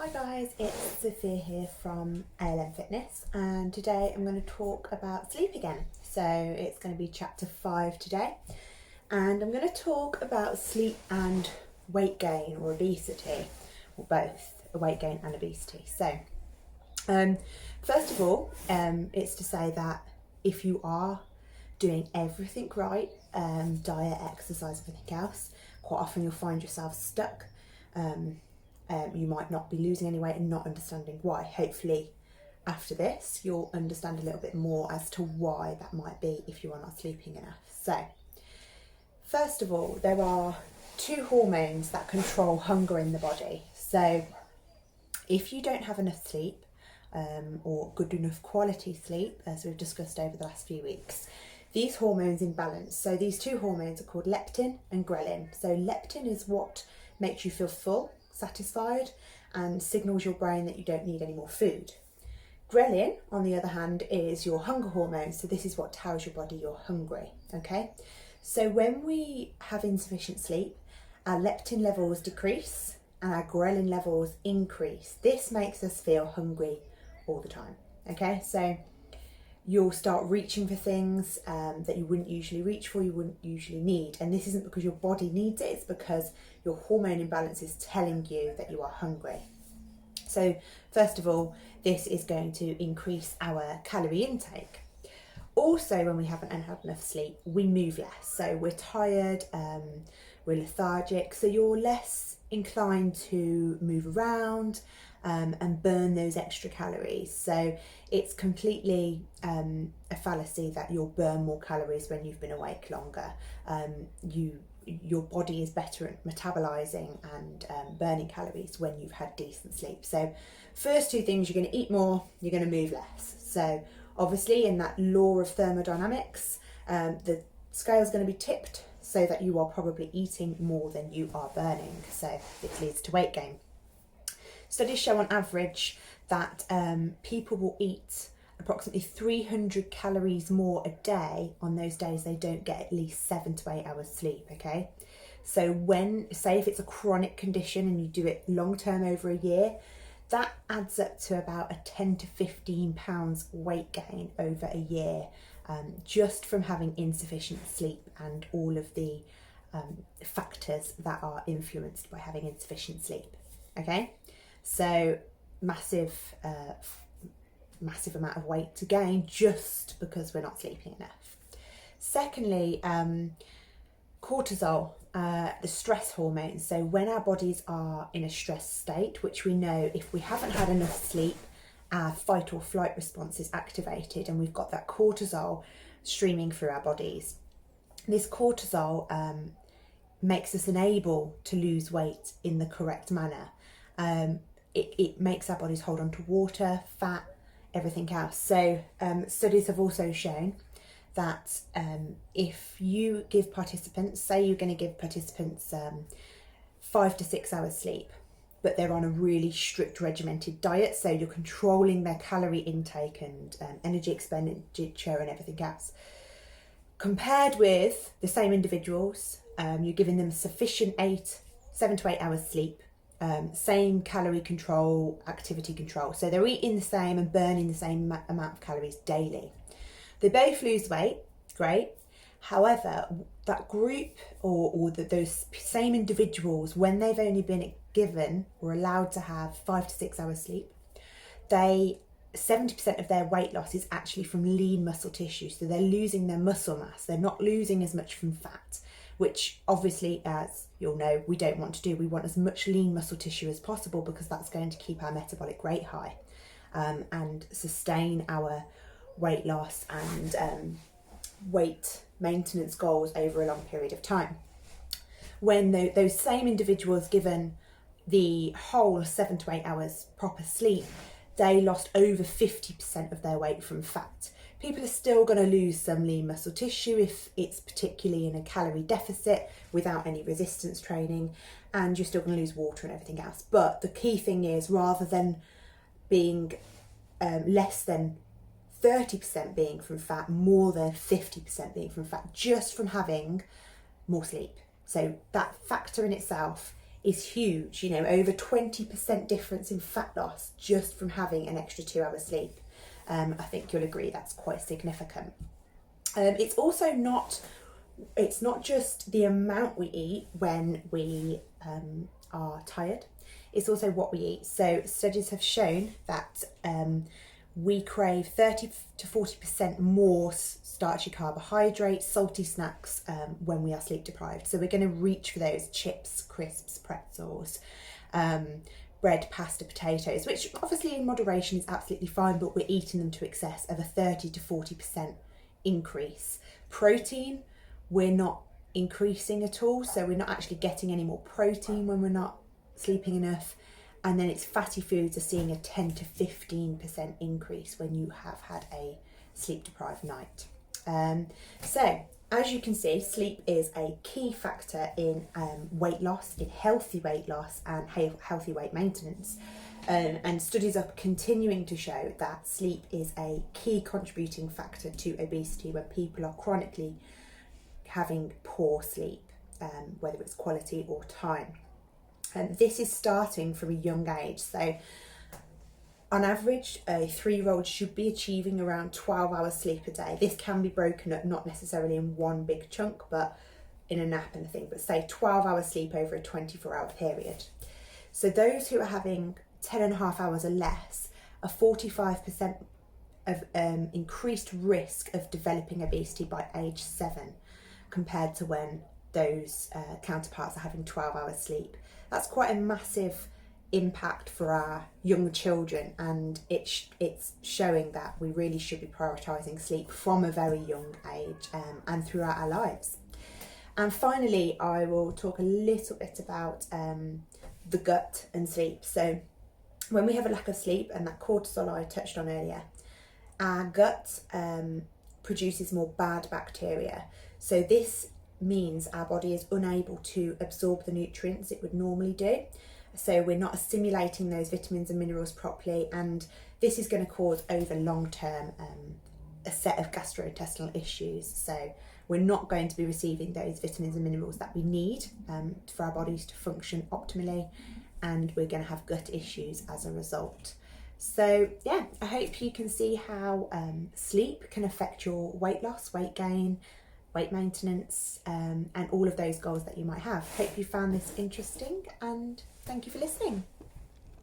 Hi guys, it's Sophia here from ALM Fitness, and today I'm going to talk about sleep again. So it's going to be chapter 5 today, and I'm going to talk about sleep and weight gain or obesity, or both weight gain and obesity. So first of all, it's to say that if you are doing everything right, diet, exercise, everything else, quite often you'll find yourself stuck. You might not be losing any weight and not understanding why. Hopefully after this you'll understand a little bit more as to why that might be if you are not sleeping enough. So first of all, there are two hormones that control hunger in the body. So if you don't have enough sleep, or good enough quality sleep, as we've discussed over the last few weeks, these hormones imbalance. So these two hormones are called leptin and ghrelin. So leptin is what makes you feel full, satisfied, and signals your brain that you don't need any more food. Ghrelin, on the other hand, is your hunger hormone. So this is what tells your body you're hungry. Okay, so when we have insufficient sleep, our leptin levels decrease and our ghrelin levels increase. This makes us feel hungry all the time. Okay, so you'll start reaching for things that you wouldn't usually reach for, you wouldn't usually need. And this isn't because your body needs it, it's because your hormone imbalance is telling you that you are hungry. So first of all, this is going to increase our calorie intake. Also, when we haven't had enough sleep, we move less. So we're tired, we're lethargic, so you're less inclined to move around and burn those extra calories. So it's completely a fallacy that you'll burn more calories when you've been awake longer. Your body is better at metabolizing and burning calories when you've had decent sleep. So first two things, you're going to eat more, you're going to move less. So obviously in that law of thermodynamics, the scale is going to be tipped so that you are probably eating more than you are burning. So it leads to weight gain. Studies show on average that people will eat approximately 300 calories more a day on those days they don't get at least 7 to 8 hours sleep. Okay, so say if it's a chronic condition and you do it long term over a year, that adds up to about a 10 to 15 pounds weight gain over a year, just from having insufficient sleep and all of the factors that are influenced by having insufficient sleep. Okay, so massive amount of weight to gain just because we're not sleeping enough. Secondly, cortisol, the stress hormone. So when our bodies are in a stress state, which we know if we haven't had enough sleep, our fight or flight response is activated and we've got that cortisol streaming through our bodies. This cortisol makes us unable to lose weight in the correct manner. It makes our bodies hold on to water, fat, everything else. So studies have also shown that if you give participants, say you're going to give participants 5 to 6 hours sleep, but they're on a really strict regimented diet, so you're controlling their calorie intake and energy expenditure and everything else, compared with the same individuals, you're giving them sufficient 7 to 8 hours sleep, same calorie control, activity control. So they're eating the same and burning the same amount of calories daily. They both lose weight, great. However, that group or those same individuals, when they've only been given or allowed to have 5 to 6 hours sleep, 70% of their weight loss is actually from lean muscle tissue. So they're losing their muscle mass. They're not losing as much from fat, which obviously, as you'll know, we don't want to do. We want as much lean muscle tissue as possible because that's going to keep our metabolic rate high and sustain our weight loss and weight maintenance goals over a long period of time. When those same individuals given the whole 7 to 8 hours proper sleep, they lost over 50% of their weight from fat. People are still going to lose some lean muscle tissue if it's particularly in a calorie deficit without any resistance training, and you're still going to lose water and everything else. But the key thing is, rather than being less than 30% being from fat, more than 50% being from fat, just from having more sleep. So that factor in itself is huge, you know, over 20% difference in fat loss just from having an extra 2 hours sleep. I think you'll agree that's quite significant. It's also it's not just the amount we eat when we are tired, it's also what we eat. So studies have shown that we crave 30 to 40% more starchy carbohydrates, salty snacks when we are sleep deprived. So we're going to reach for those chips, crisps, pretzels, bread, pasta, potatoes, which obviously in moderation is absolutely fine, but we're eating them to excess of a 30 to 40% increase. Protein, we're not increasing at all, so we're not actually getting any more protein when we're not sleeping enough. And then it's fatty foods are seeing a 10 to 15% increase when you have had a sleep deprived night. So as you can see, sleep is a key factor in weight loss, in healthy weight loss and healthy weight maintenance. And studies are continuing to show that sleep is a key contributing factor to obesity when people are chronically having poor sleep, whether it's quality or time. And this is starting from a young age. So on average, a 3-year-old should be achieving around 12 hours sleep a day. This can be broken up, not necessarily in one big chunk, but in a nap and a thing, but say 12 hours sleep over a 24-hour period. So those who are having 10.5 hours or less are 45% of increased risk of developing obesity by age 7 compared to when those counterparts are having 12 hours sleep. That's quite a massive impact for our young children, and it's showing that we really should be prioritising sleep from a very young age and throughout our lives. And finally, I will talk a little bit about the gut and sleep. So when we have a lack of sleep, and that cortisol I touched on earlier, our gut produces more bad bacteria. So this means our body is unable to absorb the nutrients it would normally do. So we're not assimilating those vitamins and minerals properly, and this is going to cause over long term a set of gastrointestinal issues. So we're not going to be receiving those vitamins and minerals that we need for our bodies to function optimally, and we're going to have gut issues as a result. So yeah, I hope you can see how sleep can affect your weight loss, weight gain, weight maintenance, and all of those goals that you might have. Hope you found this interesting, and thank you for listening.